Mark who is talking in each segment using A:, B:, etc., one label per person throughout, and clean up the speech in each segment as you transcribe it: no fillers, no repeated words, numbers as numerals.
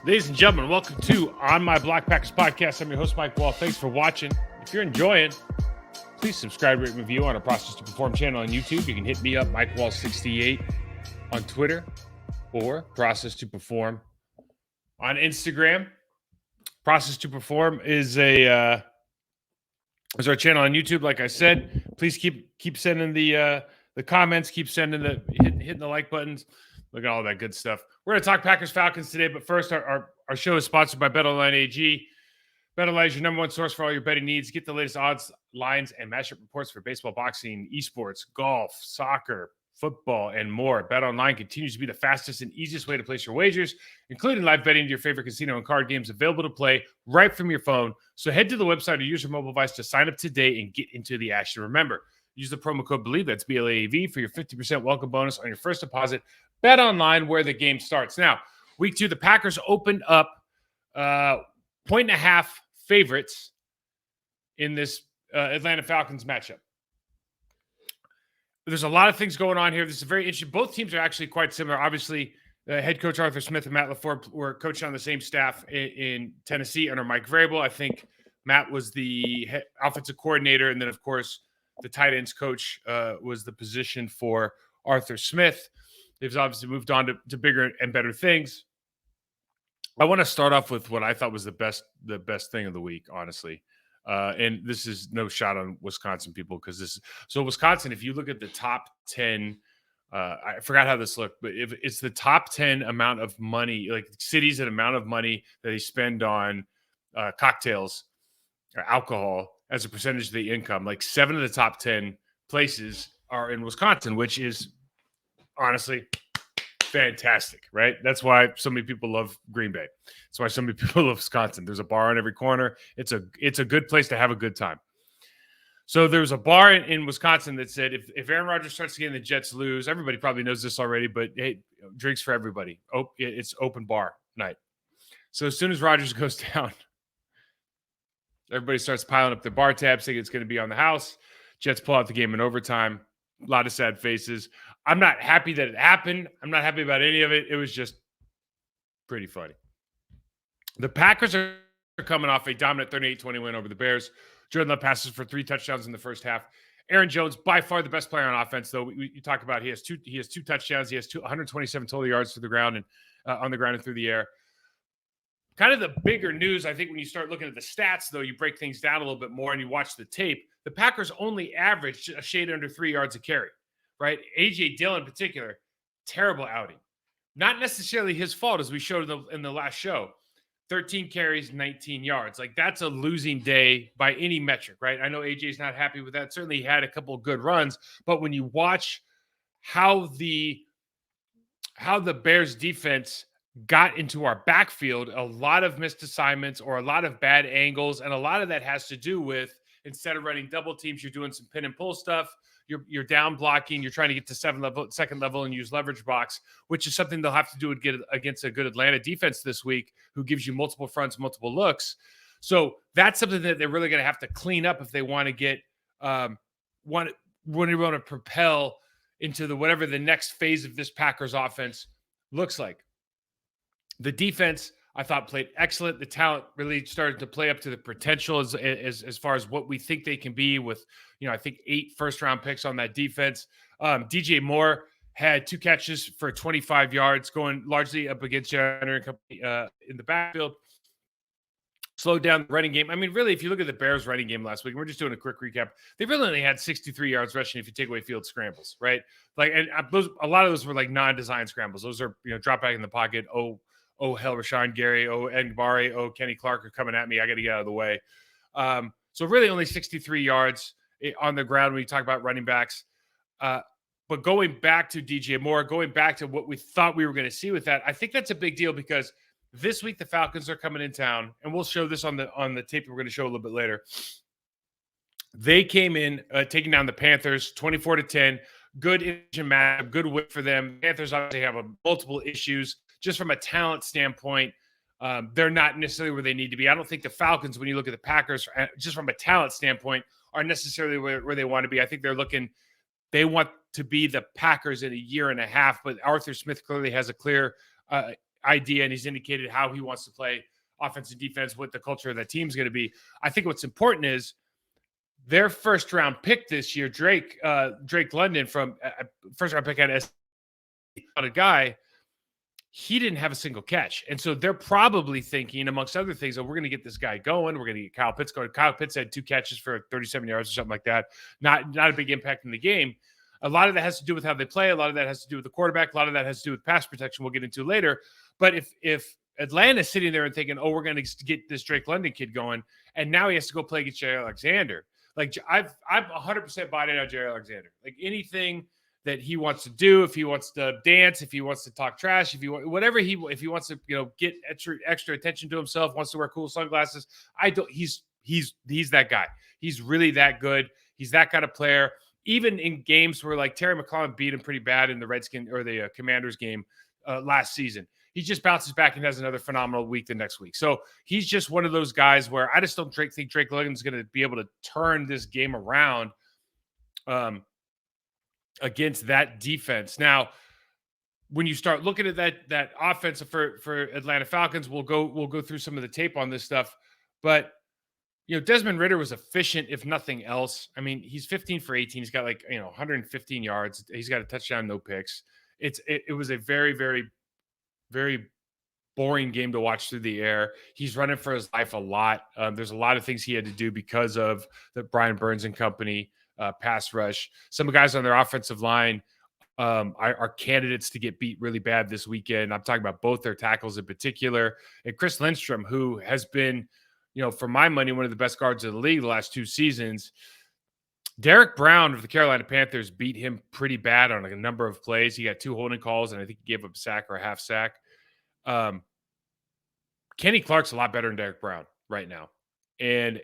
A: Ladies and gentlemen, welcome to On My Block Packers podcast. I'm your host, Mike Wahle. Thanks for watching. If you're enjoying, please subscribe, rate, and review on our Process to Perform channel on YouTube. You can hit me up, Mike Wahle68 on Twitter or Process to Perform on Instagram. Process to Perform is our channel on YouTube. Like I said, please keep sending the comments, keep sending hitting the like buttons. Look at all that good stuff. We're going to talk Packers Falcons today, but first, our show is sponsored by BetOnline AG. BetOnline is your number one source for all your betting needs. Get the latest odds, lines, and matchup reports for baseball, boxing, esports, golf, soccer, football, and more. BetOnline continues to be the fastest and easiest way to place your wagers, including live betting to your favorite casino and card games available to play right from your phone. So head to the website or use your mobile device to sign up today and get into the action. Remember, use the promo code BELIEVE, that's BLAAV, for your 50% welcome bonus on your first deposit. Bet online where the game starts. Now, week 2, the Packers opened up 1.5 favorites in this Atlanta Falcons matchup. There's a lot of things going on here. This is very interesting. Both teams are actually quite similar. Obviously, head coach Arthur Smith and Matt LaFleur were coaching on the same staff in Tennessee under Mike Vrabel. I think Matt was the offensive coordinator, and then, of course, the tight ends coach was the position for Arthur Smith. They've obviously moved on to bigger and better things. I want to start off with what I thought was the best thing of the week, honestly. And this is no shot on Wisconsin people because Wisconsin, if you look at the top 10, I forgot how this looked, but if it's the top 10 amount of money, like cities and amount of money that they spend on cocktails or alcohol as a percentage of the income, like 7 of the top 10 places are in Wisconsin, which is honestly fantastic, right? That's why so many people love Green Bay. That's why so many people love Wisconsin. There's a bar on every corner. It's a good place to have a good time. So there's a bar in Wisconsin that said if Aaron Rodgers starts again, the Jets lose. Everybody probably knows this already, but hey, drinks for everybody. Oh, it's open bar night. So as soon as Rodgers goes down, everybody starts piling up their bar tabs, thinking it's going to be on the house. Jets pull out the game in overtime. A lot of sad faces. I'm not happy that it happened. I'm not happy about any of it. It was just pretty funny. The Packers are coming off a dominant 38-20 win over the Bears. Jordan Love passes for 3 touchdowns in the first half. Aaron Jones, by far the best player on offense, though. You talk about he has two touchdowns. He has 127 total yards through the ground and on the ground and through the air. Kind of the bigger news, I think, when you start looking at the stats, though, you break things down a little bit more and you watch the tape. The Packers only averaged a shade under 3 yards a carry, right? A.J. Dillon in particular, terrible outing. Not necessarily his fault, as we showed in the last show. 13 carries, 19 yards. Like, that's a losing day by any metric, right? I know A.J.'s not happy with that. Certainly he had a couple of good runs, but when you watch how the Bears defense got into our backfield, a lot of missed assignments or a lot of bad angles, and a lot of that has to do with instead of running double teams, you're doing some pin and pull stuff. You're down blocking. You're trying to get to second level and use leverage box, which is something they'll have to do against a good Atlanta defense this week, who gives you multiple fronts, multiple looks. So that's something that they're really going to have to clean up if they want to get want to propel into whatever the next phase of this Packers offense looks like. The defense, I thought, played excellent. The talent really started to play up to the potential as far as what we think they can be with, I think 8 first-round picks on that defense. DJ Moore had 2 catches for 25 yards, going largely up against Jenner and company in the backfield. Slowed down the running game. I mean, really, if you look at the Bears running game last week, we're just doing a quick recap. They really only had 63 yards rushing if you take away field scrambles, right? Like, and a lot of those were like non-design scrambles. Those are, drop back in the pocket. Oh, hell, Rashawn Gary. Oh, Ngbari. Oh, Kenny Clark are coming at me. I got to get out of the way. So really only 63 yards on the ground when you talk about running backs. But going back to DJ Moore, going back to what we thought we were going to see with that, I think that's a big deal because this week the Falcons are coming in town, and we'll show this on the tape we're going to show a little bit later. They came in taking down the Panthers 24-10. Good matchup, good win for them. Panthers obviously have multiple issues. Just from a talent standpoint, they're not necessarily where they need to be. I don't think the Falcons, when you look at the Packers, just from a talent standpoint, are necessarily where they want to be. I think they want to be the Packers in a year and a half, but Arthur Smith clearly has a clear idea, and he's indicated how he wants to play offense and defense, what the culture of that team is going to be. I think what's important is their first round pick this year, Drake London from first round pick at SC, a guy. He didn't have a single catch. And so they're probably thinking, amongst other things, that we're going to get this guy going. We're going to get Kyle Pitts going. Kyle Pitts had 2 catches for 37 yards or something like that. Not a big impact in the game. A lot of that has to do with how they play. A lot of that has to do with the quarterback. A lot of that has to do with pass protection we'll get into later. But if Atlanta's sitting there and thinking, oh, we're going to get this Drake London kid going, and now he has to go play against Jair Alexander. Like, I'm 100% buying in on Jair Alexander. Like, anything that he wants to do, if he wants to dance, if he wants to talk trash, if he wants to, get extra attention to himself, wants to wear cool sunglasses, he's that guy. He's really that good. He's that kind of player. Even in games where like Terry McLaurin beat him pretty bad in the Redskins or the Commanders game last season, he just bounces back and has another phenomenal week the next week. So he's just one of those guys where I just don't think Drake London's going to be able to turn this game around against that defense. Now, when you start looking at that offense for Atlanta Falcons, we'll go through some of the tape on this stuff. But Desmond Ridder was efficient, if nothing else. I mean, he's 15 for 18. He's got 115 yards. He's got a touchdown, no picks. It was a very, very, very boring game to watch through the air. He's running for his life a lot. There's a lot of things he had to do because of the Brian Burns and company pass rush. Some guys on their offensive line are candidates to get beat really bad this weekend. I'm talking about both their tackles in particular. And Chris Lindstrom, who has been, for my money, one of the best guards of the league the last 2 seasons. Derek Brown of the Carolina Panthers beat him pretty bad on a number of plays. He got 2 holding calls, and I think he gave up a sack or a half sack. Kenny Clark's a lot better than Derek Brown right now. And,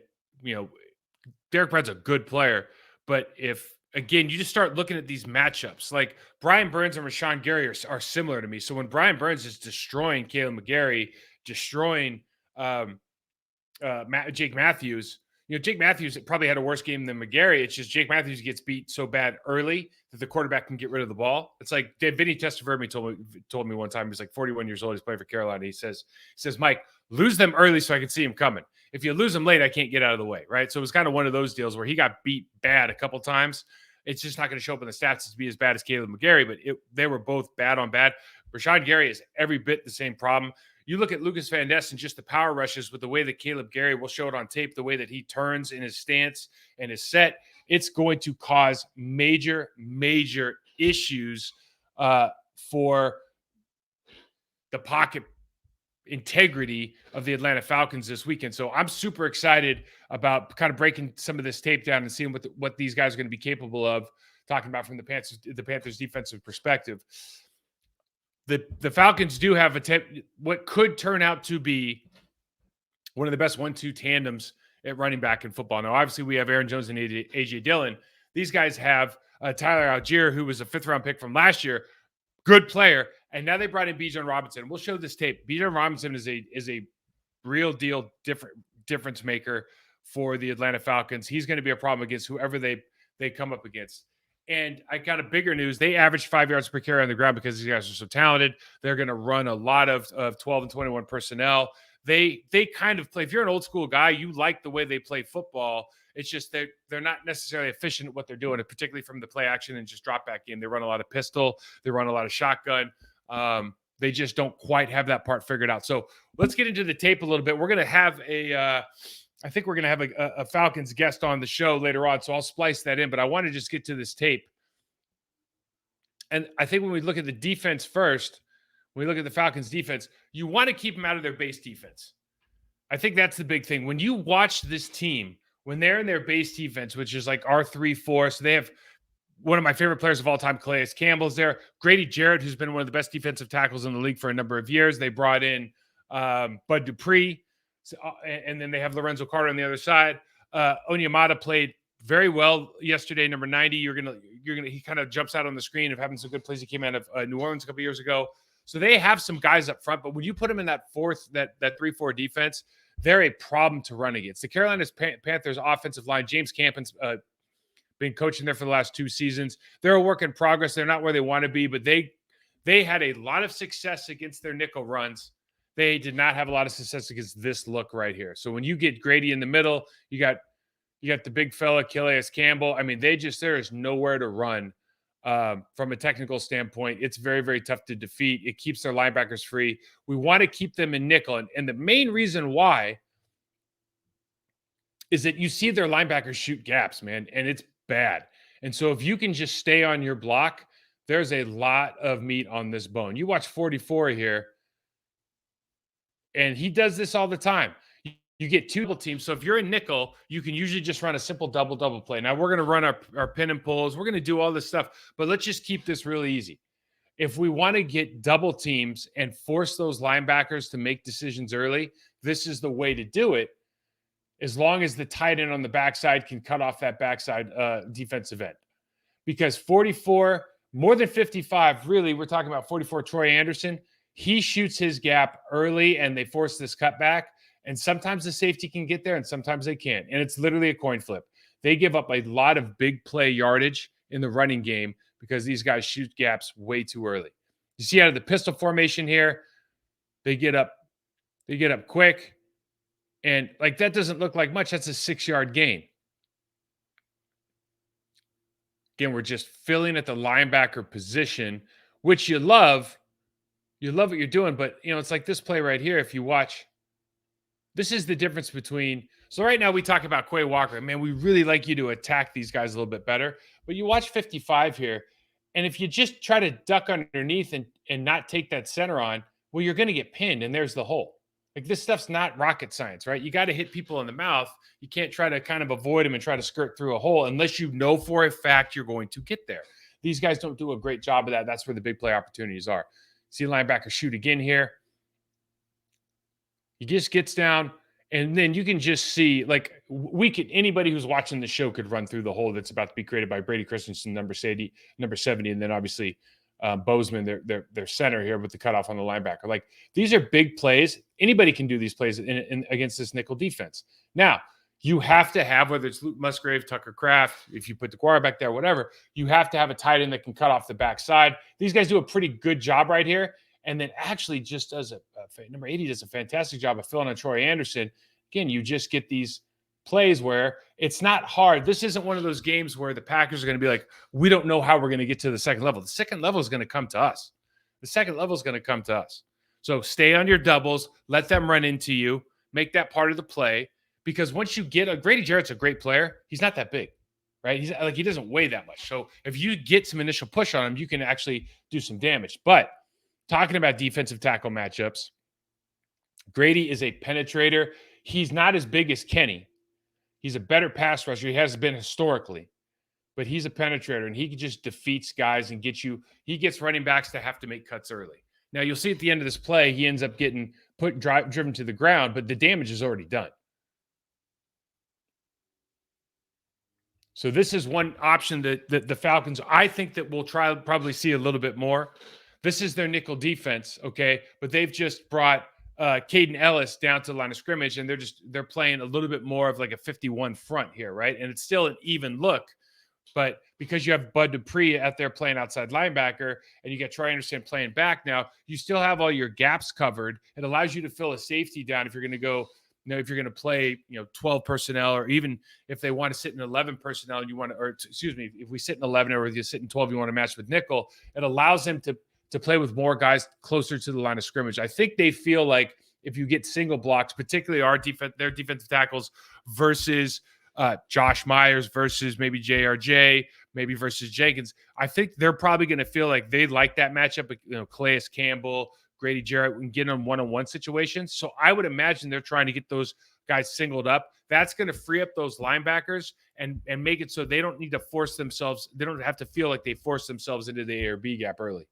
A: Derek Brown's a good player. But again, you just start looking at these matchups, like Brian Burns and Rashawn Gary are similar to me. So when Brian Burns is destroying Caleb McGarry, destroying Jake Matthews, Jake Matthews probably had a worse game than McGarry. It's just Jake Matthews gets beat so bad early that the quarterback can get rid of the ball. It's like Vinny Testaverde told me one time. He's like 41 years old. He's playing for Carolina. He says, Mike, lose them early so I can see him coming. If you lose them late, I can't get out of the way, right? So it was kind of one of those deals where he got beat bad a couple times. It's just not going to show up in the stats to be as bad as Caleb McGarry, but they were both bad on bad. Rashawn Gary is every bit the same problem. You look at Lucas Van Ness and just the power rushes with the way that Caleb Gary will show it on tape, the way that he turns in his stance and his set, it's going to cause major, major issues for the pocket integrity of the Atlanta Falcons this weekend. So I'm super excited about kind of breaking some of this tape down and seeing what these guys are going to be capable of, talking about from the Panthers defensive perspective. The Falcons do have what could turn out to be one of the best 1-2 tandems at running back in football. Now, obviously, we have Aaron Jones and A.J. Dillon. These guys have Tyler Algier, who was a 5th-round pick from last year, good player, and now they brought in Bijan Robinson. We'll show this tape. Bijan Robinson is a real deal difference maker for the Atlanta Falcons. He's going to be a problem against whoever they come up against. And I got a bigger news. They average 5 yards per carry on the ground because these guys are so talented. They're going to run a lot of 12 and 21 personnel. They kind of play. If you're an old school guy, you like the way they play football. It's just they're not necessarily efficient at what they're doing, particularly from the play action and just drop back game. They run a lot of pistol. They run a lot of shotgun. They just don't quite have that part figured out. So let's get into the tape a little bit. We're going to have I think we're going to have a Falcons guest on the show later on, so I'll splice that in. But I want to just get to this tape. And I think when we look at the defense first, when we look at the Falcons defense, you want to keep them out of their base defense. I think that's the big thing. When you watch this team, when they're in their base defense, which is like R3-4, so they have one of my favorite players of all time, Calais Campbell's there. Grady Jarrett, who's been one of the best defensive tackles in the league for a number of years. They brought in Bud Dupree. And then they have Lorenzo Carter on the other side. Onyemata played very well yesterday, number 90. He kind of jumps out on the screen of having some good plays. He came out of New Orleans a couple years ago. So they have some guys up front, but when you put them in that 3-4 defense, they're a problem to run against. The Carolina Panthers offensive line, James Campen's been coaching there for the last 2 seasons. They're a work in progress. They're not where they want to be, but they They had a lot of success against their nickel runs. They did not have a lot of success against this look right here. So when you get Grady in the middle, you got the big fella, Calais Campbell. I mean, there is nowhere to run from a technical standpoint. It's very, very tough to defeat. It keeps their linebackers free. We want to keep them in nickel. And the main reason why is that you see their linebackers shoot gaps, man, and it's bad. And so if you can just stay on your block, there's a lot of meat on this bone. You watch 44 here, and he does this all the time. You get two double teams. So if you're in nickel, you can usually just run a simple double play. Now we're going to run our pin and pulls. We're going to do all this stuff, but let's just keep this really easy. If we want to get double teams and force those linebackers to make decisions early, this is the way to do it. As long as the tight end on the backside can cut off that backside defensive end. Because 44, more than 55, really, we're talking about 44 Troy Anderson. He shoots his gap early and they force this cutback. And sometimes the safety can get there and sometimes they can't. And it's literally a coin flip. They give up a lot of big play yardage in the running game because these guys shoot gaps way too early. You see out of the pistol formation here, they get up quick. And like that doesn't look like much. That's a 6-yard gain. Again, we're just filling at the linebacker position, which you love. You love what you're doing, but it's like this play right here. If you watch, this is the difference between. So right now we talk about Quay Walker. Man, we really like you to attack these guys a little bit better. But you watch 55 here, and if you just try to duck underneath and not take that center on, well, you're going to get pinned, and there's the hole. Like this stuff's not rocket science, right? You got to hit people in the mouth. You can't try to kind of avoid them and try to skirt through a hole unless you know for a fact you're going to get there. These guys don't do a great job of that. That's where the big play opportunities are. See linebacker shoot again here. He just gets down, and then you can just see, like, anybody who's watching the show could run through the hole that's about to be created by Brady Christensen, number 70, and then obviously Bozeman, their center here with the cutoff on the linebacker. Like these are big plays. Anybody can do these plays against this nickel defense. Now you have to have, whether it's Luke Musgrave, Tucker Kraft, if you put the quarterback there, whatever, you have to have a tight end that can cut off the backside. These guys do a pretty good job right here. And then actually just does number 80 does a fantastic job of filling on Troy Anderson. Again, you just get these plays where it's not hard. This isn't one of those games where the Packers are going to be like, we don't know how we're going to get to the second level. The second level is going to come to us. So stay on your doubles, let them run into you, make that part of the play. Because once you get Grady Jarrett's a great player, he's not that big, right? He doesn't weigh that much. So if you get some initial push on him, you can actually do some damage. But talking about defensive tackle matchups, Grady is a penetrator. He's not as big as Kenny. He's a better pass rusher. He has been historically, but he's a penetrator, and he just defeats guys and he gets running backs to have to make cuts early. Now, you'll see at the end of this play, he ends up getting driven to the ground, but the damage is already done. So this is one option that the Falcons, I think that we'll probably see a little bit more. This is their nickel defense, okay? But they've just brought Caden Ellis down to the line of scrimmage, and they're playing a little bit more of like a 51 front here, right? And it's still an even look, but because you have Bud Dupree out there playing outside linebacker, and you got Troy Anderson playing back now, you still have all your gaps covered. It allows you to fill a safety down if you're going to go. If you're going to play, 12 personnel, or even if they want to sit in 11 personnel, and if we sit in 11 or if you sit in 12, you want to match with nickel. It allows them to play with more guys closer to the line of scrimmage. I think they feel like if you get single blocks, particularly their defensive tackles versus Josh Myers versus maybe JRJ, maybe versus Jenkins, I think they're probably going to feel like they like that matchup. Calais Campbell, Grady Jarrett, and get them one-on-one situations. So I would imagine they're trying to get those guys singled up. That's going to free up those linebackers and make it so they don't need to force themselves. They don't have to feel like they force themselves into the A or B gap early.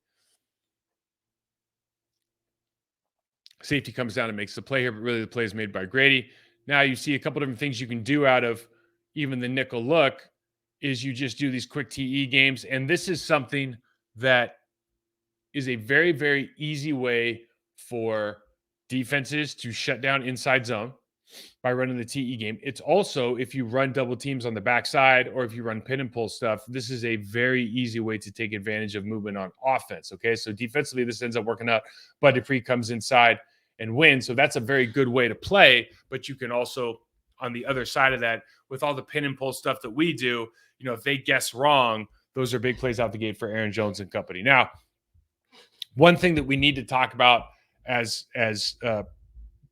A: Safety comes down and makes the play here, but really the play is made by Grady. Now you see a couple different things you can do out of even the nickel look is you just do these quick TE games. And this is something that is a very, very easy way for defenses to shut down inside zone. by running the TE game. It's also if you run double teams on the backside or if you run pin and pull stuff, this is a very easy way to take advantage of movement on offense. Okay. So defensively, this ends up working out. Bud Dupree comes inside and wins. So that's a very good way to play. But you can also, on the other side of that, with all the pin and pull stuff that we do, if they guess wrong, those are big plays out the gate for Aaron Jones and company. Now, one thing that we need to talk about as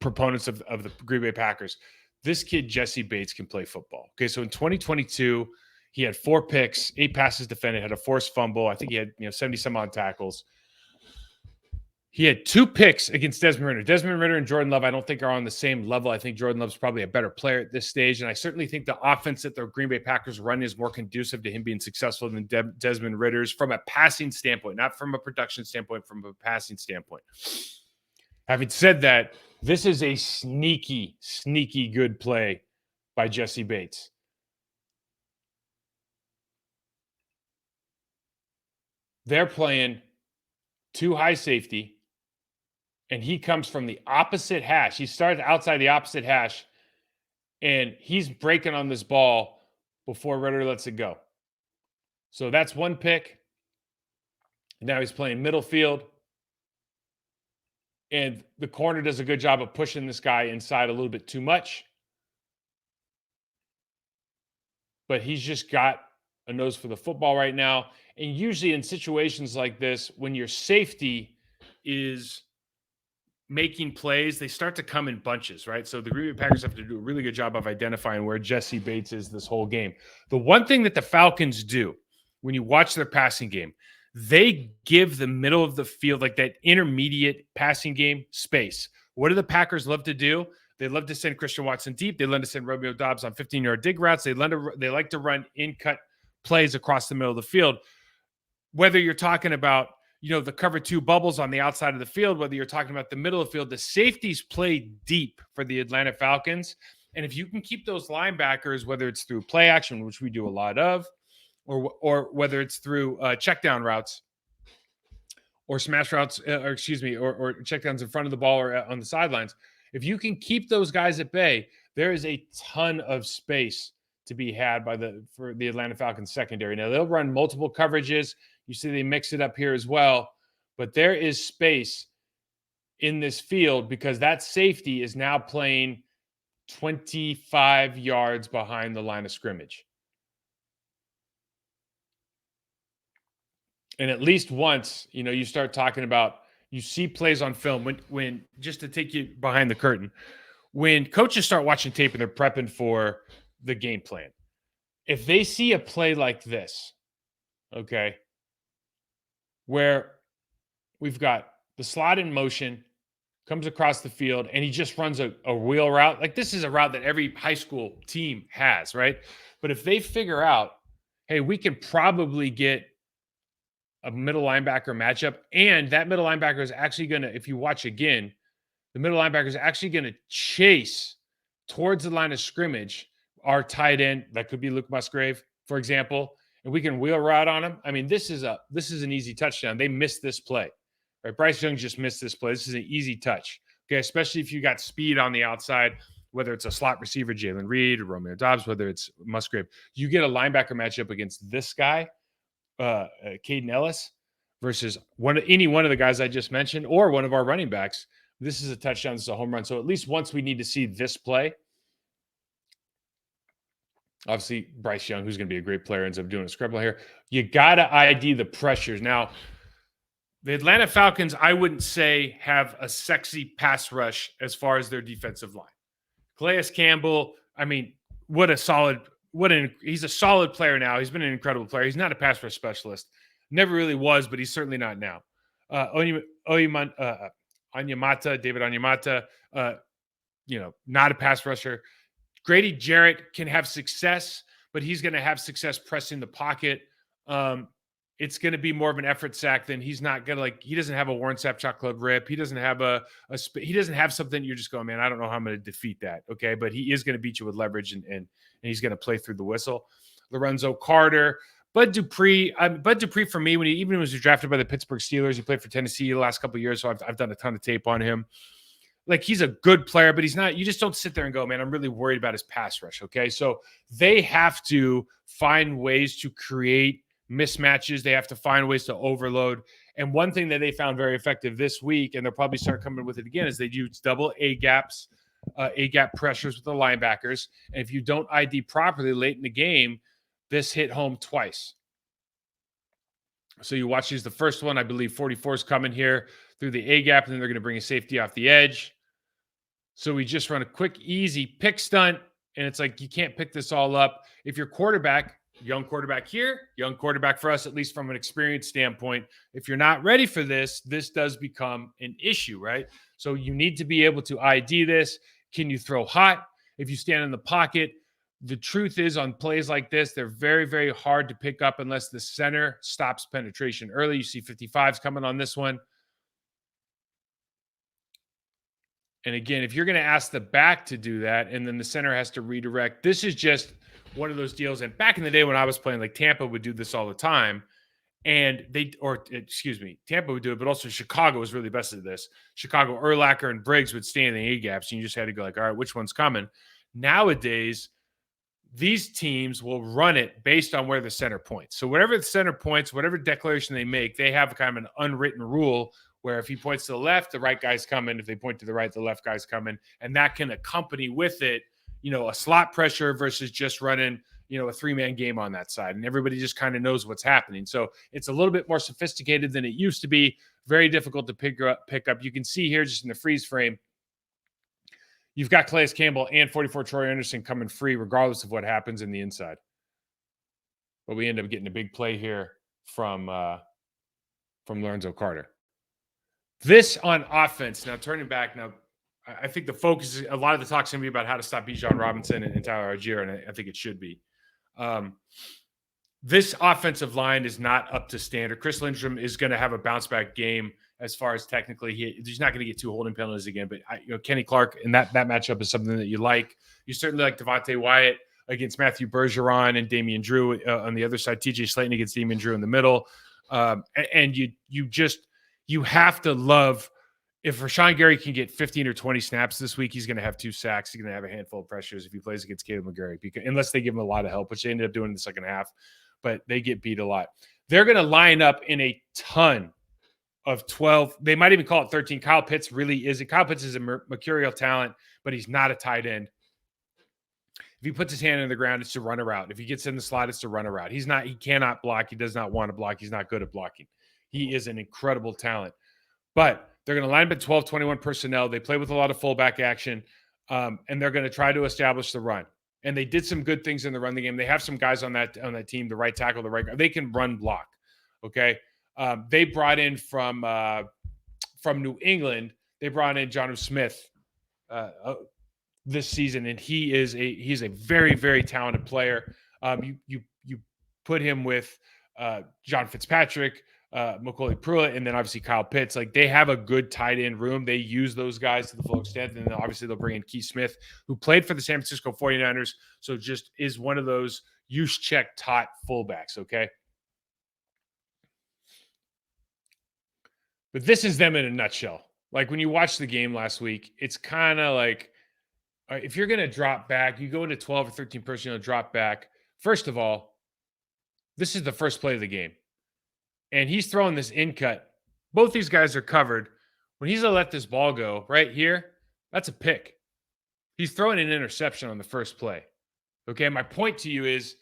A: proponents of the Green Bay Packers, this kid, Jesse Bates, can play football. Okay, so in 2022, he had 4 picks, 8 passes defended, had a forced fumble. I think he had 70 some odd tackles. He had 2 picks against Desmond Ridder. Desmond Ridder and Jordan Love, I don't think, are on the same level. I think Jordan Love's probably a better player at this stage. And I certainly think the offense that the Green Bay Packers run is more conducive to him being successful than Desmond Ridder's from a passing standpoint, not from a production standpoint, from a passing standpoint. Having said that, this is a sneaky, sneaky good play by Jesse Bates. They're playing 2 high safety, and he comes from the opposite hash. He started outside the opposite hash, and he's breaking on this ball before Ridder lets it go. So that's 1 pick. Now he's playing middle field. And the corner does a good job of pushing this guy inside a little bit too much. But he's just got a nose for the football right now. And usually in situations like this, when your safety is making plays, they start to come in bunches, right? So the Green Bay Packers have to do a really good job of identifying where Jesse Bates is this whole game. The one thing that the Falcons do when you watch their passing game, they give the middle of the field, like that intermediate passing game, space. What do the Packers love to do? They love to send Christian Watson deep. They love to send Romeo Doubs on 15-yard dig routes. They like to run in-cut plays across the middle of the field. Whether you're talking about, the cover 2 bubbles on the outside of the field, whether you're talking about the middle of the field, the safeties play deep for the Atlanta Falcons. And if you can keep those linebackers, whether it's through play action, which we do a lot of, or whether it's through check down routes or smash routes, or check downs in front of the ball or on the sidelines, if you can keep those guys at bay, there is a ton of space to be had for the Atlanta Falcons secondary. Now they'll run multiple coverages. You see they mix it up here as well, but there is space in this field because that safety is now playing 25 yards behind the line of scrimmage. And at least once, you start talking about, you see plays on film when just to take you behind the curtain, when coaches start watching tape and they're prepping for the game plan, if they see a play like this, okay, where we've got the slot in motion, comes across the field, and he just runs a wheel route, like this is a route that every high school team has, right? But if they figure out, hey, we can probably get a middle linebacker matchup, and that middle linebacker is actually going to, if you watch again, the middle linebacker is actually going to chase towards the line of scrimmage our tight end. That could be Luke Musgrave, for example, and we can wheel route on him. I mean, this is an easy touchdown. They missed this play, right? Bryce Young just missed this play. This is an easy touch, okay? Especially if you got speed on the outside, whether it's a slot receiver, Jalen Reed or Romeo Doubs, whether it's Musgrave. You get a linebacker matchup against this guy, Caden Ellis, versus any one of the guys I just mentioned, or one of our running backs. This is a touchdown. This is a home run. So at least once we need to see this play. Obviously, Bryce Young, who's going to be a great player, ends up doing a scribble here. You got to ID the pressures. Now, the Atlanta Falcons, I wouldn't say have a sexy pass rush as far as their defensive line. Calais Campbell, I mean, he's a solid player now. He's been an incredible player. He's not a pass rush specialist. Never really was, but he's certainly not now. David Onyemata, not a pass rusher. Grady Jarrett can have success, but he's going to have success pressing the pocket. It's going to be more of an effort sack than he's not going to he doesn't have a Warren Sapp Club rip. He doesn't have he doesn't have something you're just going, man, I don't know how I'm going to defeat that. Okay. But he is going to beat you with leverage and he's going to play through the whistle. Lorenzo Carter, Bud Dupree for me, when he was drafted by the Pittsburgh Steelers, he played for Tennessee the last couple of years. So I've done a ton of tape on him. like he's a good player, but he's not. You just don't sit there and go, man, I'm really worried about his pass rush. Okay. So they have to find ways to create mismatches. They have to find ways to overload. And one thing that they found very effective this week, and they'll probably start coming with it again, is they use double A gaps, A gap pressures with the linebackers. And if you don't ID properly late in the game, this hit home twice. So you watch these. The first one, I believe 44 is coming here through the A gap, and then they're going to bring a safety off the edge. So we just run a quick, easy pick stunt, and it's like you can't pick this all up. If your quarterback, young quarterback here, young quarterback for us, at least from an experience standpoint, if you're not ready for this, this does become an issue, right? So you need to be able to ID this. Can you throw hot? If you stand in the pocket, the truth is on plays like this, they're very, very hard to pick up unless the center stops penetration early. You see 55s coming on this one. And again, if you're going to ask the back to do that and then the center has to redirect, this is just one of those deals. And back in the day when I was playing, like Tampa would do this all the time. And Tampa would do it, but also Chicago was really best at this. Chicago, Urlacher and Briggs would stay in the A gaps, and you just had to go like, all right, which one's coming? Nowadays, these teams will run it based on where the center points. So whatever the center points, whatever declaration they make, they have kind of an unwritten rule where if he points to the left, the right guy's coming. If they point to the right, the left guy's coming. And that can accompany with it, a slot pressure versus just running, a three-man game on that side. And everybody just kind of knows what's happening. So it's a little bit more sophisticated than it used to be. Very difficult to pick up. You can see here just in the freeze frame, you've got Calais Campbell and 44 Troy Anderson coming free regardless of what happens in the inside. But we end up getting a big play here from Lorenzo Carter. This on offense, now turning back, now I think the focus is a lot of the talk's going to be about how to stop Bijan Robinson and Tyler Algier, and I think it should be. This offensive line is not up to standard. Chris Lindstrom is going to have a bounce back game as far as technically. He's not going to get 2 holding penalties again, but Kenny Clark and that matchup is something that you like. You certainly like Devontae Wyatt against Matthew Bergeron and Damian Drew on the other side. TJ Slayton against Damian Drew in the middle, and you have to love. If Rashawn Gary can get 15 or 20 snaps this week, he's going to have 2 sacks. He's going to have a handful of pressures if he plays against Caleb McGarry, unless they give him a lot of help, which they ended up doing in the second half. But they get beat a lot. They're going to line up in a ton of 12. They might even call it 13. Kyle Pitts really is. Kyle Pitts is a mercurial talent, but he's not a tight end. If he puts his hand in the ground, it's to run a route. If he gets in the slot, it's to run a route. He cannot block. He does not want to block. He's not good at blocking. He is an incredible talent. But they're going to line up at 12, 21 personnel. They play with a lot of fullback action, and they're going to try to establish the run. And they did some good things in the run game. They have some guys on that team, the right tackle, the right guard. They can run block, okay? They brought in from New England, they brought in Jonnu Smith this season, and he's a very, very talented player. You put him with John Fitzpatrick, Macaulay Pruitt, and then obviously Kyle Pitts. Like, they have a good tight end room. They use those guys to the full extent. And then obviously they'll bring in Keith Smith, who played for the San Francisco 49ers. So just is one of those use check taught fullbacks. Okay. But this is them in a nutshell. Like, when you watch the game last week, it's kind of like, if you're going to drop back, you go into 12 or 13 personnel, drop back. First of all, this is the first play of the game. And he's throwing this in cut. Both these guys are covered. When he's going to let this ball go right here, that's a pick. He's throwing an interception on the first play. Okay, my point to you is,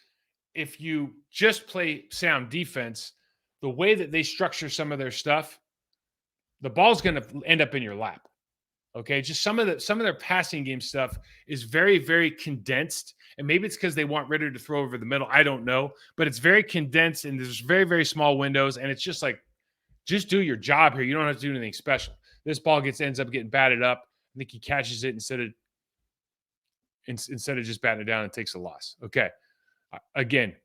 A: if you just play sound defense, the way that they structure some of their stuff, the ball's going to end up in your lap. Okay, just some of their passing game stuff is very, very condensed. And maybe it's because they want Ritter to throw over the middle. I don't know. But it's very condensed, and there's very, very small windows. And it's just like, just do your job here. You don't have to do anything special. This ball ends up getting batted up. I think he catches it instead of just batting it down and takes a loss. Okay. Again,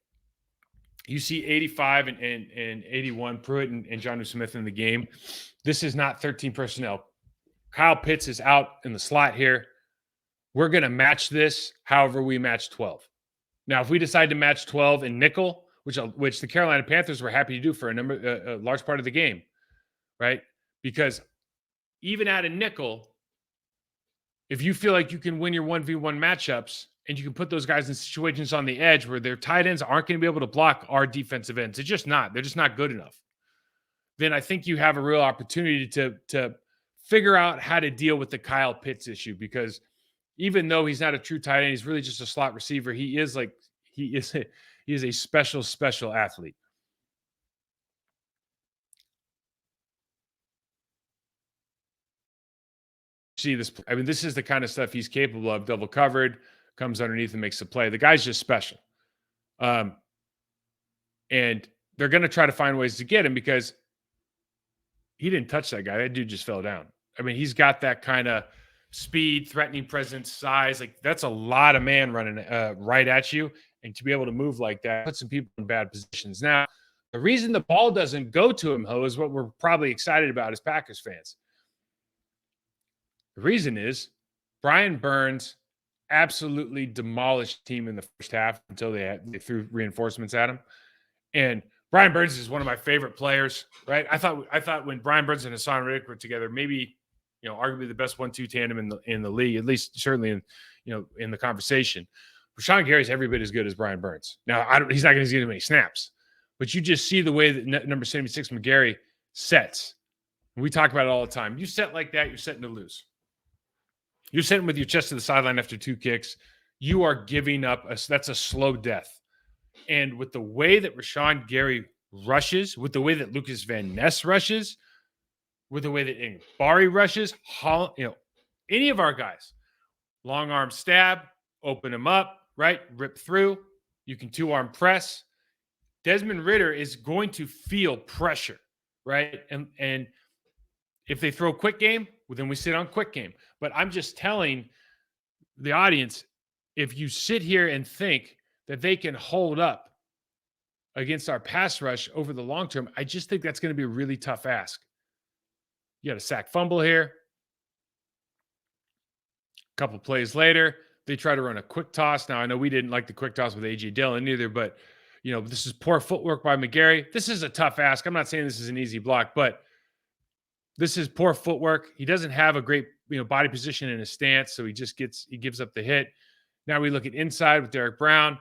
A: you see 85 and 81, Pruitt and Jonnu Smith in the game. This is not 13 personnel. Kyle Pitts is out in the slot here. We're going to match this however we match 12. Now, if we decide to match 12 in nickel, which the Carolina Panthers were happy to do for a large part of the game, right? Because even at a nickel, If you feel like you can win your 1v1 matchups and you can put those guys in situations on the edge where their tight ends aren't going to be able to block our defensive ends, it's just not. They're just not good enough. Then I think you have a real opportunity to figure out how to deal with the Kyle Pitts issue, because even though he's not a true tight end, he's really just a slot receiver. He is a special athlete. See this? I mean, this is the kind of stuff he's capable of. Double covered, comes underneath and makes the play. The guy's just special. And they're going to try to find ways to get him because he didn't touch that guy. That dude just fell down. I mean, he's got that kind of speed, threatening presence, size. Like, that's a lot of man running right at you. And to be able to move like that, put some people in bad positions. Now, the reason the ball doesn't go to him, Ho, is what we're probably excited about as Packers fans. The reason is Brian Burns absolutely demolished the team in the first half until they threw reinforcements at him. And Brian Burns is one of my favorite players, right? I thought when Brian Burns and Hassan Reddick were together, maybe, arguably the best 1-2 tandem in the league, at least certainly in the conversation. Rashawn Gary's every bit as good as Brian Burns. Now, he's not going to get many snaps, but you just see the way that number 76 McGarry sets. We talk about it all the time. You set like that, you're setting to lose. You're sitting with your chest to the sideline after 2 kicks. You are giving up. That's a slow death. And with the way that Rashawn Gary rushes, with the way that Lucas Van Ness rushes, with the way that Bari rushes, any of our guys, long arm stab, open him up, right? Rip through. You can 2-arm press. Desmond Ridder is going to feel pressure, right? And if they throw quick game, well, then we sit on quick game. But I'm just telling the audience, if you sit here and think that they can hold up against our pass rush over the long term, I just think that's going to be a really tough ask. You got a sack fumble here. A couple plays later, they try to run a quick toss. Now, I know we didn't like the quick toss with A.J. Dillon either, but, this is poor footwork by McGarry. This is a tough ask. I'm not saying this is an easy block, but this is poor footwork. He doesn't have a great, body position in his stance, so he gives up the hit. Now we look at inside with Derek Brown.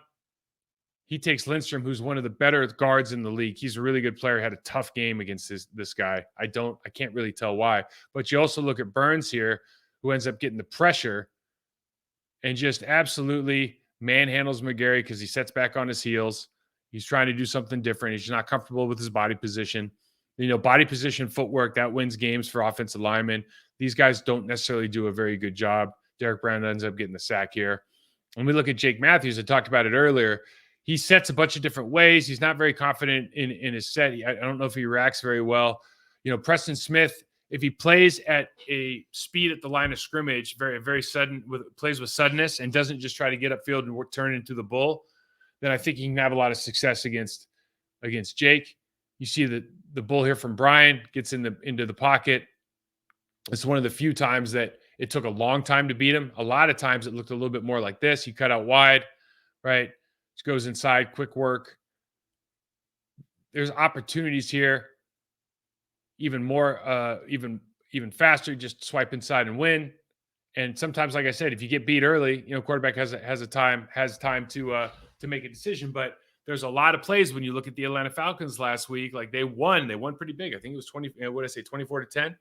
A: He takes Lindstrom, who's one of the better guards in the league. He's a really good player. Had a tough game against this guy. I can't really tell why. But you also look at Burns here, who ends up getting the pressure and just absolutely manhandles McGarry because he sets back on his heels. He's trying to do something different. He's not comfortable with his body position. Body position footwork, that wins games for offensive linemen. These guys don't necessarily do a very good job. Derek Brown ends up getting the sack here. When we look at Jake Matthews, I talked about it earlier. He sets a bunch of different ways. He's not very confident in his set. I don't know if he reacts very well. Preston Smith, if he plays at a speed at the line of scrimmage, very, very sudden, plays with suddenness and doesn't just try to get upfield and turn into the bull, then I think he can have a lot of success against Jake. You see the bull here from Brian gets into the pocket. It's one of the few times that it took a long time to beat him. A lot of times it looked a little bit more like this. He cut out wide, right? Just goes inside, quick work. There's opportunities here. Even more, even faster, just swipe inside and win. And sometimes, like I said, if you get beat early, quarterback has time to make a decision. But there's a lot of plays when you look at the Atlanta Falcons last week. Like they won pretty big. I think it was 24-10.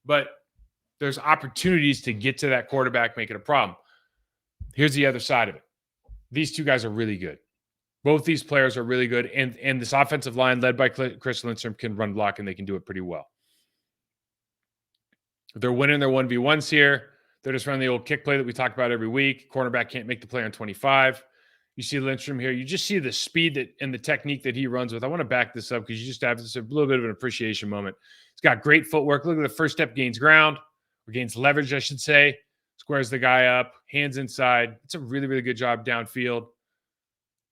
A: But there's opportunities to get to that quarterback, make it a problem. Here's the other side of it. These two guys are really good. Both these players are really good. And this offensive line led by Chris Lindstrom can run block, and they can do it pretty well. They're winning their 1v1s here. They're just running the old kick play that we talk about every week. Cornerback can't make the play on 25. You see Lindstrom here. You just see the speed and the technique that he runs with. I want to back this up because you just have this a little bit of an appreciation moment. He's got great footwork. Look at the first step, gains ground, or gains leverage, I should say. Squares the guy up, hands inside. It's a really, really good job downfield.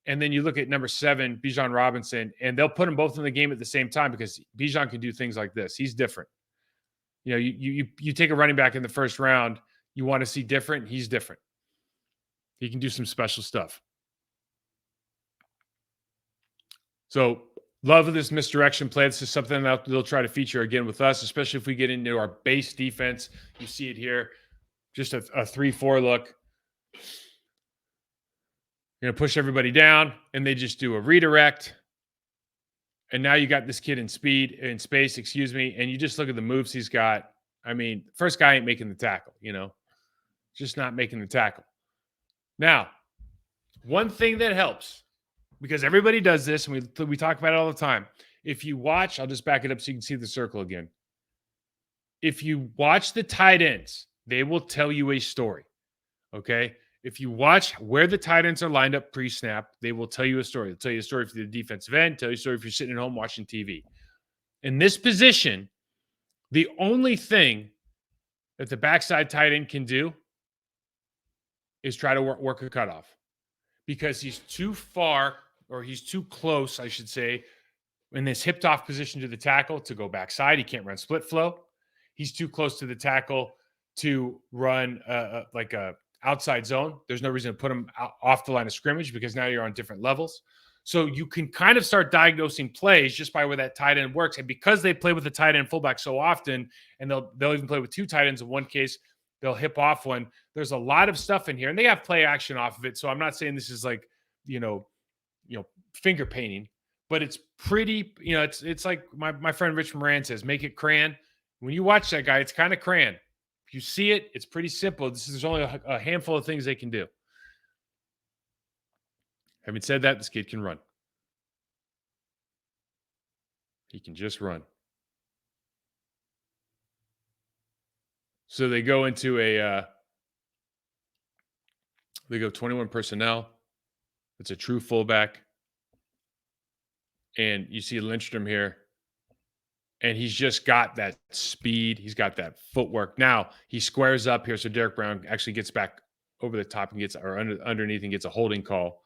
A: And then you look at number 7, Bijan Robinson, and they'll put them both in the game at the same time because Bijan can do things like this. He's different. You take a running back in the first round, you want to see different. He's different. He can do some special stuff. So love of this misdirection play. This is something that they'll try to feature again with us, especially if we get into our base defense. You see it here. just a 3-4 look. You're going to push everybody down, and they just do a redirect. And now you got this kid in space, and you just look at the moves he's got. I mean, first guy ain't making the tackle, just not making the tackle. Now, one thing that helps, because everybody does this, and we talk about it all the time. If you watch, I'll just back it up so you can see the circle again. If you watch the tight ends, they will tell you a story, okay? If you watch where the tight ends are lined up pre-snap, they will tell you a story. They'll tell you a story for the defensive end, tell you a story if you're sitting at home watching TV. In this position, the only thing that the backside tight end can do is try to work a cutoff, because he's too far, or he's too close, I should say, in this hipped off position to the tackle to go backside. He can't run split flow. He's too close to the tackle to run like a outside zone. There's no reason to put him off the line of scrimmage, because now you're on different levels. So you can kind of start diagnosing plays just by where that tight end works. And because they play with the tight end fullback so often, and they'll even play with two tight ends in one case, they'll hip off one. There's a lot of stuff in here, and they have play action off of it. So I'm not saying this is like, finger painting, but it's pretty, it's like my friend Rich Moran says, make it crayon. When you watch that guy, it's kind of crayon. If you see it, it's pretty simple. There's only a handful of things they can do. Having said that, this kid can run. He can just run. So they go into they go 21 personnel. It's a true fullback. And you see Lindstrom here. And he's just got that speed. He's got that footwork. Now he squares up here. So Derek Brown actually gets back over the top and underneath and gets a holding call.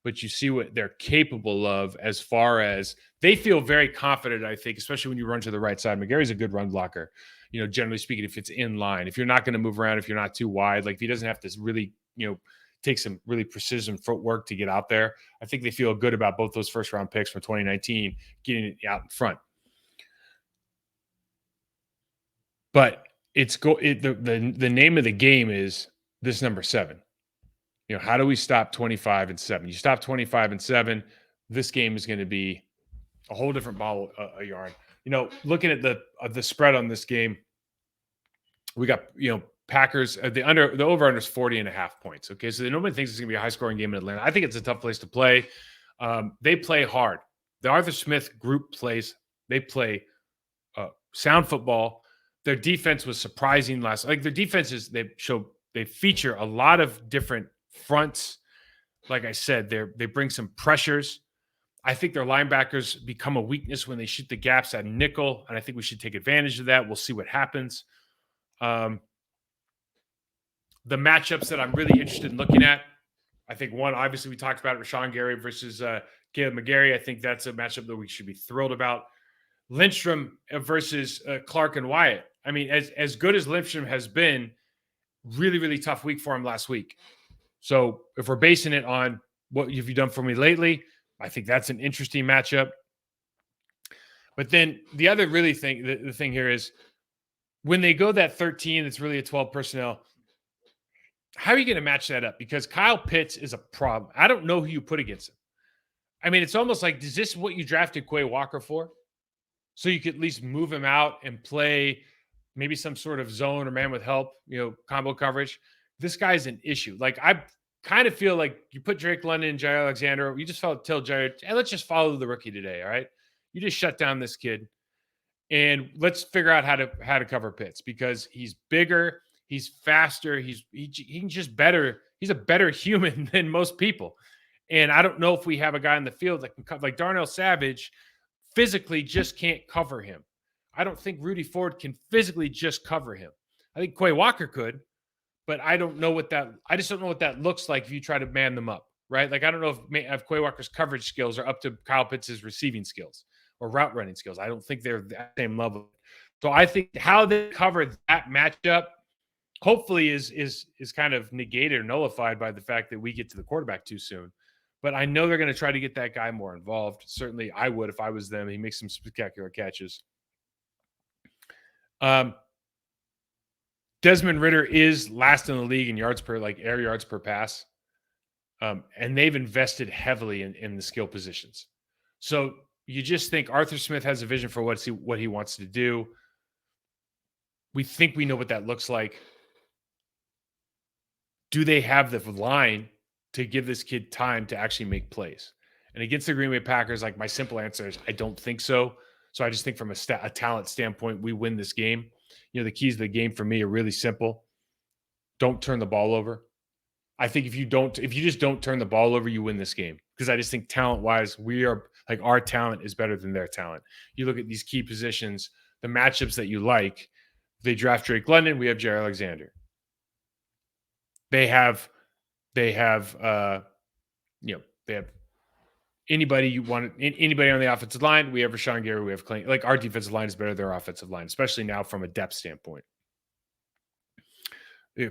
A: But you see what they're capable of, as far as they feel very confident, I think, especially when you run to the right side. McGarry's a good run blocker, generally speaking, if it's in line. If you're not going to move around, if you're not too wide, like if he doesn't have to really, take some really precision footwork to get out there, I think they feel good about both those first round picks from 2019 getting it out in front. But the name of the game is this number 7. How do we stop 25-7? You stop 25-7, this game is going to be a whole different ball of yarn. Looking at the spread on this game, we got Packers the over under is 40.5 points. Okay, so nobody thinks it's going to be a high scoring game in Atlanta. I think it's a tough place to play. They play hard. The Arthur Smith group plays. They play sound football. Their defense was surprising last. Like their defenses, they feature a lot of different fronts. Like I said, they bring some pressures. I think their linebackers become a weakness when they shoot the gaps at nickel, and I think we should take advantage of that. We'll see what happens. The matchups that I'm really interested in looking at, I think one, obviously we talked about it, Rashawn Gary versus Caleb McGarry. I think that's a matchup that we should be thrilled about. Lindstrom versus Clark and Wyatt. I mean, as good as Lindstrom has been, really, really tough week for him last week. So if we're basing it on what have you done for me lately, I think that's an interesting matchup. But then the other really thing, the thing here is when they go that 13, it's really a 12 personnel. How are you going to match that up? Because Kyle Pitts is a problem. I don't know who you put against him. I mean, it's almost like, is this what you drafted Quay Walker for? So you could at least move him out and play maybe some sort of zone or man with help, combo coverage. This guy's an issue. Like, I kind of feel like you put Drake London and Jair Alexander, you just tell Jair, hey, let's just follow the rookie today, all right? You just shut down this kid, and let's figure out how to cover Pitts, because he's bigger, he's faster, he can just better. He's a better human than most people. And I don't know if we have a guy in the field that can cover, like Darnell Savage physically just can't cover him. I don't think Rudy Ford can physically just cover him. I think Quay Walker could, but I just don't know what that looks like if you try to man them up, right? Like, I don't know if Quay Walker's coverage skills are up to Kyle Pitts' receiving skills or route running skills. I don't think they're at the same level. So I think how they cover that matchup hopefully is kind of negated or nullified by the fact that we get to the quarterback too soon. But I know they're going to try to get that guy more involved. Certainly I would if I was them. He makes some spectacular catches. Desmond Ridder is last in the league in yards per, like air yards per pass. And they've invested heavily in the skill positions. So you just think Arthur Smith has a vision for what he wants to do. We think we know what that looks like. Do they have the line to give this kid time to actually make plays? And against the Green Bay Packers, like, my simple answer is I don't think so. So I just think from a talent standpoint, we win this game. The keys to the game for me are really simple. Don't turn the ball over. I think if you just don't turn the ball over, you win this game. Because I just think talent-wise, our talent is better than their talent. You look at these key positions, the matchups that you like. They draft Drake London. We have Jair Alexander. They have anybody you want, anybody on the offensive line. We have Rashawn Gary. We have Clay. Like, our defensive line is better than their offensive line, especially now from a depth standpoint.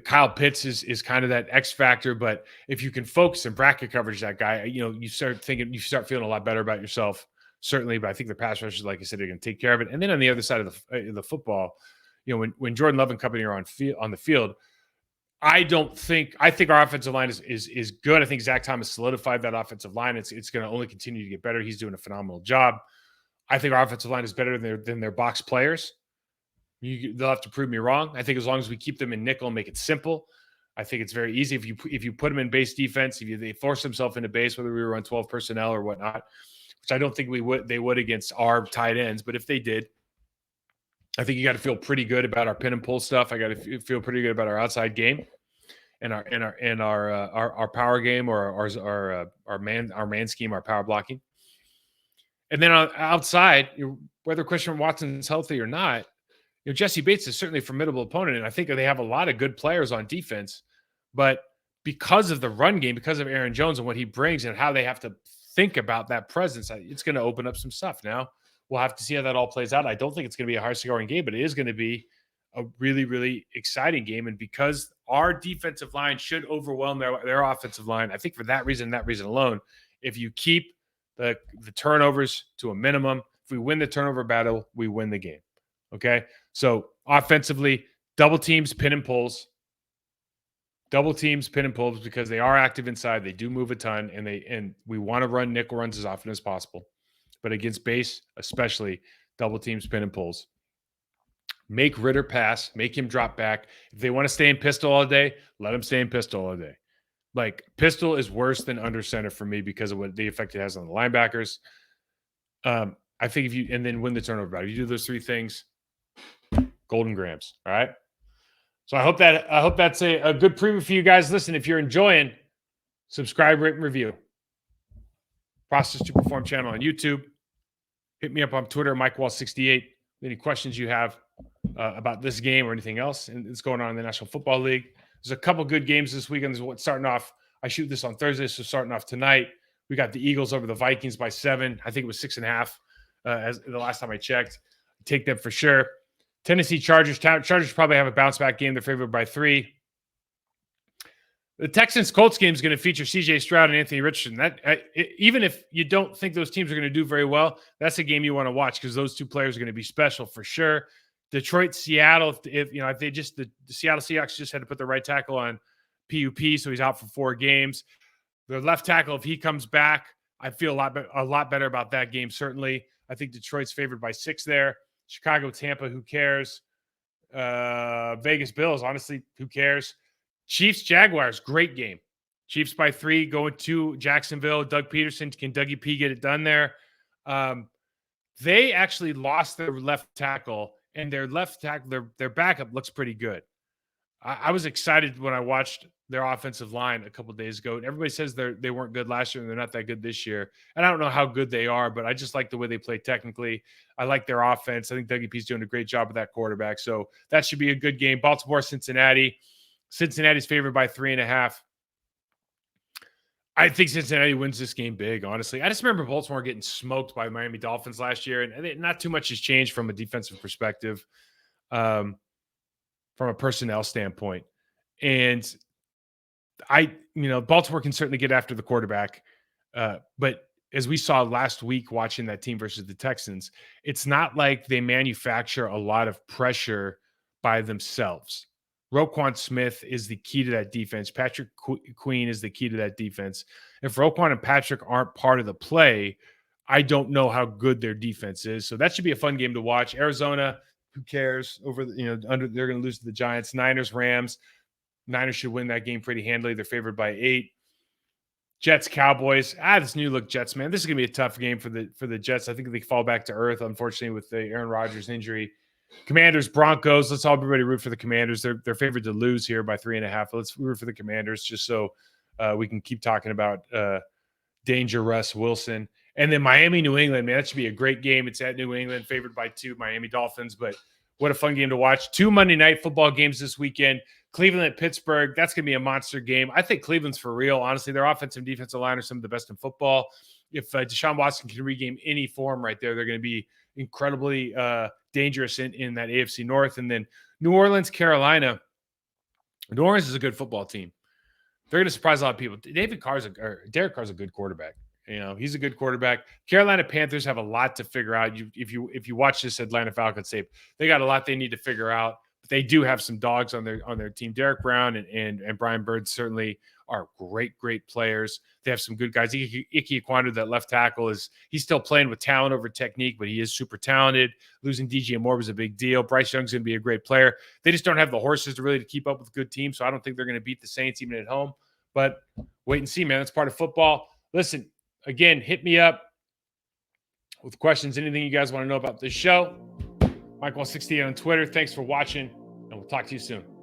A: Kyle Pitts is kind of that X factor, but if you can focus and bracket coverage that guy, you start feeling a lot better about yourself, certainly. But I think the pass rushers, like I said, are going to take care of it. And then on the other side of the football, when Jordan Love and company are on the field, I think our offensive line is good. I think Zach Thomas solidified that offensive line. It's going to only continue to get better. He's doing a phenomenal job. I think our offensive line is better than their box players. They'll have to prove me wrong. I think as long as we keep them in nickel and make it simple, I think it's very easy. If you put them in base defense, they force themselves into base, whether we run 12 personnel or whatnot, which I don't think they would against our tight ends. But if they did, I think you got to feel pretty good about our pin and pull stuff. I got to feel pretty good about our outside game and our power game, or our man scheme, our power blocking. And then outside, whether Christian Watson's healthy or not, Jesse Bates is certainly a formidable opponent, and I think they have a lot of good players on defense. But because of the run game, because of Aaron Jones and what he brings and how they have to think about that presence, it's going to open up some stuff. Now, we'll have to see how that all plays out. I don't think it's going to be a high-scoring game, but it is going to be a really, really exciting game. And because our defensive line should overwhelm their offensive line, I think for that reason alone, if you keep the turnovers to a minimum, if we win the turnover battle, we win the game. Okay? So offensively, double teams, pin and pulls. Double teams, pin and pulls, because they are active inside. They do move a ton, and we want to run nickel runs as often as possible. But against base, especially, double teams, pin and pulls. Make Ridder pass. Make him drop back. If they want to stay in pistol all day, let them stay in pistol all day. Like, pistol is worse than under center for me because of what the effect it has on the linebackers. I think and then win the turnover battle. If you do those three things, golden grams. All right. So I hope that's a good preview for you guys. Listen, if you're enjoying, subscribe, rate, and review. Process to Perform channel on YouTube. Hit me up on Twitter, MikeWall68. Any questions you have about this game or anything else and that's going on in the National Football League. There's a couple good games this weekend. There's what's starting off. I shoot this on Thursday, so starting off tonight, we got the Eagles over the Vikings by 7. I think it was 6.5 as the last time I checked. Take them for sure. Tennessee Chargers. Chargers probably have a bounce back game. They're favored by 3. The Texans-Colts game is going to feature C.J. Stroud and Anthony Richardson. Even if you don't think those teams are going to do very well, that's a game you want to watch because those two players are going to be special for sure. Detroit, Seattle. If the Seattle Seahawks just had to put the right tackle on PUP, so he's out for 4 games. The left tackle, if he comes back, I feel a lot better about that game. Certainly, I think Detroit's favored by 6 there. Chicago, Tampa, who cares? Vegas, Bills, honestly, who cares? Chiefs, Jaguars, great game. Chiefs by 3 going to Jacksonville. Doug Peterson, can Dougie P get it done there? They actually lost their left tackle, and their left tackle, their backup looks pretty good. I was excited when I watched their offensive line a couple of days ago. And everybody says they weren't good last year and they're not that good this year. And I don't know how good they are, but I just like the way they play technically. I like their offense. I think Dougie P's doing a great job with that quarterback. So that should be a good game. Baltimore, Cincinnati. Cincinnati's favored by 3.5. I think Cincinnati wins this game big, honestly. I just remember Baltimore getting smoked by the Miami Dolphins last year, and not too much has changed from a defensive perspective, from a personnel standpoint. And Baltimore can certainly get after the quarterback. But as we saw last week watching that team versus the Texans, it's not like they manufacture a lot of pressure by themselves. Roquan Smith is the key to that defense. Patrick Queen is the key to that defense. If Roquan and Patrick aren't part of the play, I don't know how good their defense is. So that should be a fun game to watch. Arizona, who cares? They're going to lose to the Giants. Niners, Rams. Niners should win that game pretty handily. They're favored by 8. Jets, Cowboys. This new look Jets, man. This is gonna be a tough game for the Jets. I think they fall back to earth, unfortunately, with the Aaron Rodgers injury. Commanders, Broncos. Let's all everybody root for the Commanders. They're favored to lose here by 3.5. Let's root for the Commanders just so we can keep talking about danger Russ Wilson. And then Miami, New England, man, that should be a great game. It's at New England, favored by 2, Miami Dolphins. But what a fun game to watch. 2 Monday night football games this weekend. Cleveland at Pittsburgh. That's going to be a monster game. I think Cleveland's for real. Honestly, their offensive and defensive line are some of the best in football. If Deshaun Watson can regain any form right there, they're going to be incredibly dangerous in that AFC North. And then New Orleans, Carolina. New Orleans is a good football team. They're going to surprise a lot of people. Derek Carr's a good quarterback. He's a good quarterback. Carolina Panthers have a lot to figure out. If you watch this Atlanta Falcons tape, they got a lot they need to figure out. But they do have some dogs on their team. Derek Brown and Brian Bird certainly are great players. They have some good guys. Ike Ekwonu, that left tackle, he's still playing with talent over technique, but he is super talented. Losing DJ Moore was a big deal. Bryce Young's going to be a great player. They just don't have the horses to keep up with good teams, so I don't think they're going to beat the Saints even at home. But wait and see, man. That's part of football. Listen, again, hit me up with questions, anything you guys want to know about this show. Mike Wahle 68 on Twitter. Thanks for watching, and we'll talk to you soon.